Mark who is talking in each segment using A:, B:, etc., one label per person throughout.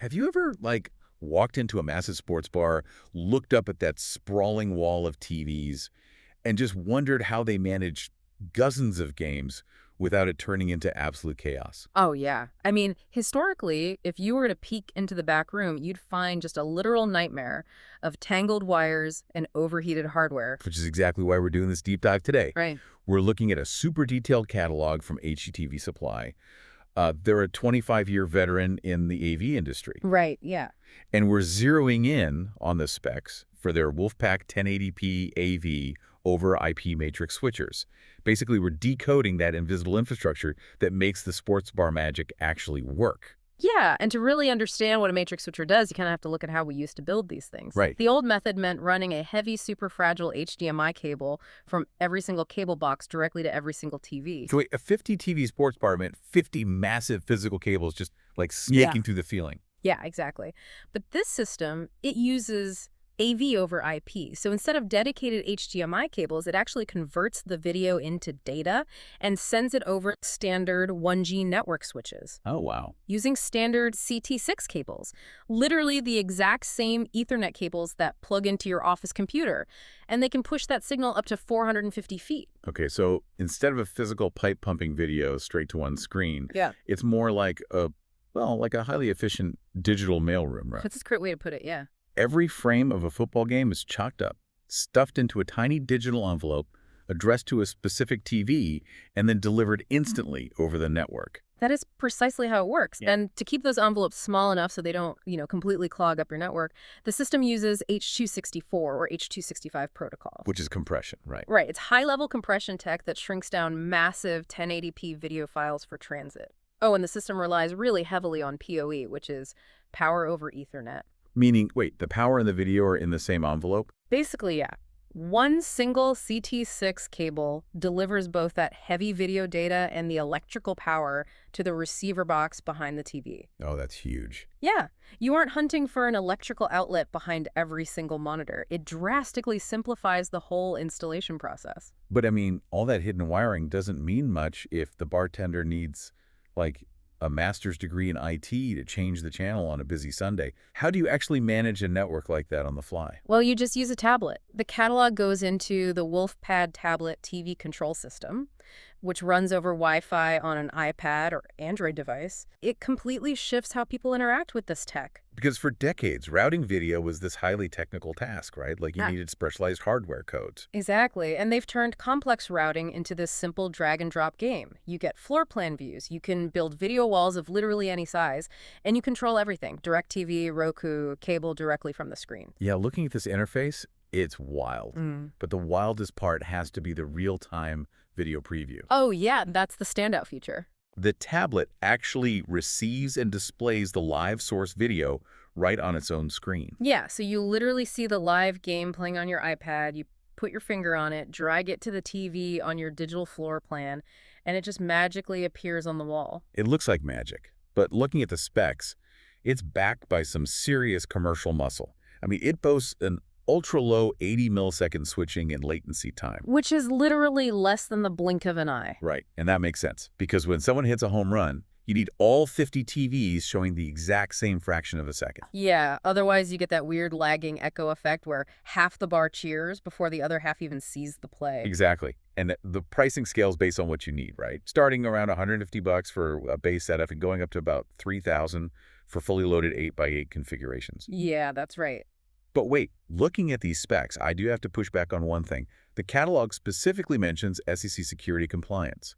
A: Have you ever, like, walked into a massive sports bar, looked up at that sprawling wall of TVs, and just wondered how they managed dozens of games without it turning into absolute chaos?
B: Oh, yeah. I mean, historically, if you were to peek into the back room, you'd find just a literal nightmare of tangled wires and overheated hardware.
A: Which is exactly why we're doing this deep dive today.
B: Right.
A: We're looking at a super detailed catalog from HDTV Supply. They're a 25-year veteran in the AV industry.
B: Right, yeah.
A: And we're zeroing in on the specs for their WolfPack 1080p AV over IP matrix switchers. Basically, we're decoding that invisible infrastructure that makes the sports bar magic actually work.
B: Yeah, and to really understand what a matrix switcher does, you kind of have to look at how we used to build these things.
A: Right.
B: The old method meant running a heavy, super fragile HDMI cable from every single cable box directly to every single TV.
A: So wait, a 50 TV sports bar meant 50 massive physical cables just like snaking through the ceiling.
B: Yeah, exactly. But this system, it uses AV over IP. So instead of dedicated HDMI cables, it actually converts the video into data and sends it over standard 1G network switches
A: Oh, wow.
B: using standard CT6 cables, literally the exact same Ethernet cables that plug into your office computer. And they can push that signal up to 450 feet.
A: Okay, so instead of a physical pipe pumping video straight to one screen,
B: Yeah.
A: it's more like like a highly efficient digital mailroom, right?
B: That's a great way to put it, yeah.
A: Every frame of a football game is chalked up, stuffed into a tiny digital envelope, addressed to a specific TV, and then delivered instantly over the network.
B: That is precisely how it works.
A: Yeah.
B: And to keep those envelopes small enough so they don't, completely clog up your network, the system uses H.264 or H.265 protocol.
A: Which is compression, right?
B: Right. It's high-level compression tech that shrinks down massive 1080p video files for transit. Oh, and the system relies really heavily on PoE, which is power over Ethernet.
A: Meaning, wait, the power and the video are in the same envelope?
B: Basically, yeah. One single CT6 cable delivers both that heavy video data and the electrical power to the receiver box behind the TV.
A: Oh, that's huge.
B: Yeah, you aren't hunting for an electrical outlet behind every single monitor. It drastically simplifies the whole installation process.
A: But I mean, all that hidden wiring doesn't mean much if the bartender needs, like, a master's degree in IT to change the channel on a busy Sunday. How do you actually manage a network like that on the fly?
B: Well, you just use a tablet. The catalog goes into the WolfPad tablet TV control system, which runs over Wi-Fi on an iPad or Android device. It completely shifts how people interact with this tech.
A: Because for decades, routing video was this highly technical task, right? Like you
B: Yeah.
A: needed specialized hardware codes.
B: Exactly, and they've turned complex routing into this simple drag-and-drop game. You get floor plan views, you can build video walls of literally any size, and you control everything, DirecTV, Roku, cable directly from the screen.
A: Yeah, looking at this interface, it's wild. But the wildest part has to be the real-time video preview.
B: Oh yeah, that's the standout feature.
A: The tablet actually receives and displays the live source video right on its own screen.
B: Yeah, so you literally see the live game playing on your iPad, you put your finger on it, drag it to the TV on your digital floor plan, and it just magically appears on the wall.
A: It looks like magic, but looking at the specs, it's backed by some serious commercial muscle. I mean, it boasts an ultra-low 80 millisecond switching and latency time.
B: Which is literally less than the blink of an eye.
A: Right, and that makes sense, because when someone hits a home run, you need all 50 TVs showing the exact same fraction of a second.
B: Yeah, otherwise you get that weird lagging echo effect where half the bar cheers before the other half even sees the play.
A: Exactly. And the pricing scales based on what you need, right? Starting around $150 for a base setup and going up to about $3,000 for fully loaded 8x8 configurations.
B: Yeah, that's right.
A: But wait, looking at these specs, I do have to push back on one thing. The catalog specifically mentions SEC security compliance.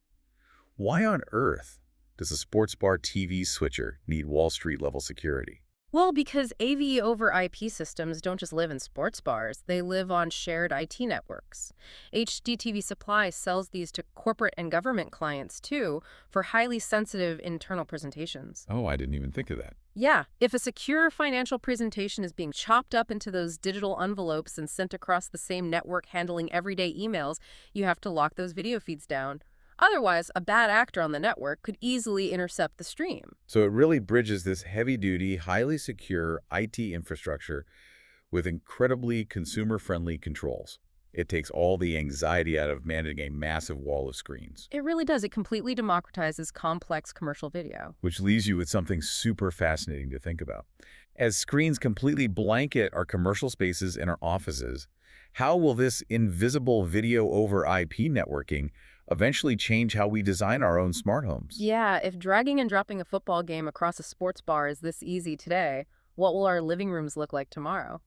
A: Why on earth does a sports bar TV switcher need Wall Street level security?
B: Well, because AV over IP systems don't just live in sports bars, they live on shared IT networks. HDTV Supply sells these to corporate and government clients, too, for highly sensitive internal presentations.
A: Oh, I didn't even think of that.
B: Yeah, if a secure financial presentation is being chopped up into those digital envelopes and sent across the same network handling everyday emails, you have to lock those video feeds down. Otherwise, a bad actor on the network could easily intercept the stream.
A: So it really bridges this heavy-duty, highly secure IT infrastructure with incredibly consumer-friendly controls. It takes all the anxiety out of managing a massive wall of screens.
B: It really does. It completely democratizes complex commercial video.
A: Which leaves you with something super fascinating to think about. As screens completely blanket our commercial spaces and our offices, how will this invisible video over IP networking eventually change how we design our own smart homes?
B: Yeah, if dragging and dropping a football game across a sports bar is this easy today, what will our living rooms look like tomorrow?